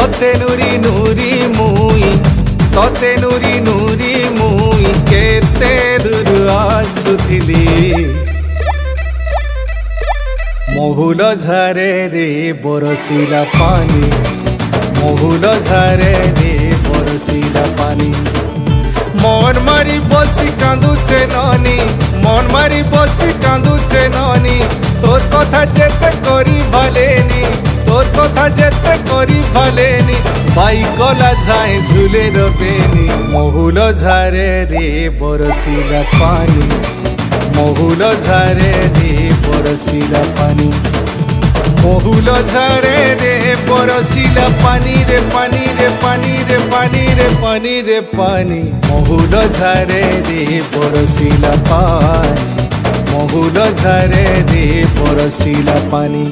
तोते नूरी नूरी मुई तोते नूरी नूरी मुई केते दूर आसुथिली महुल झारे रे बरसिला पानी महुल झारे रे बरसिला पानी मन मारी बसी कांदुचे नानी मन मारी बसी कांदुचे नानी तोर कथा जेते करी भलेनी तोर कथा जेते करी भलेनी बाई कला जाए झूले रबेनी महुल झारे रे बरसिला पानी महुल झारे रे बरसिला पानी महुल झारे रे बरसिला पानी रे पानी रे पानी रे पानी रे पानी रे पानी महुल झारे रे बरसिला पानी महुल झारे रे बरसिला पानी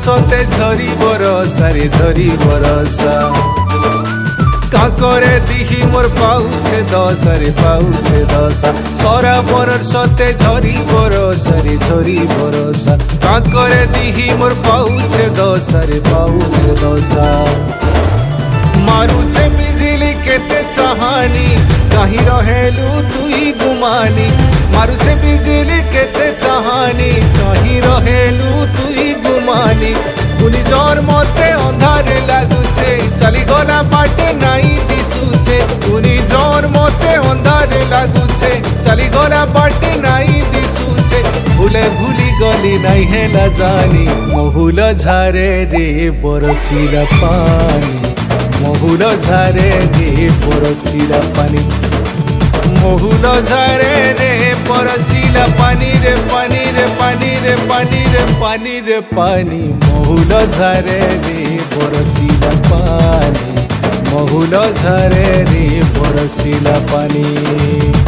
सते झरी बरसा रे झरी बरसा काकरे दिही मोर पाउछे दशा रे पाउछे दशा सरा बरर सते झरी बरसा रे झरी बरसा काकरे दिही मोर पाउछे दशा रे पाउछे दशा मारुछे बिजली केते चाहानी कहीं रहेलू तुई गुमानी मारुछे बिजली केते चाहानी कहीं रहेलू तुई गुमानी पुनी जोर मते अंधारे लागुछे चली गला बाटे नाई दिसुछे पुनी जोर मते अंधारे लागुछे चली गला बाटे नाई दिसुछे भूले भूली गली नाई हेला जानी महुल झारे रे बरसिला पानी महुल झारे रे बरसिला पानी महुल झारे रे बरसिला पानी रे पानी रे पानी रे पानी रे पानी रे पानी महुल झारे रे बरसिला पानी महुल झारे रे बरसिला पानी।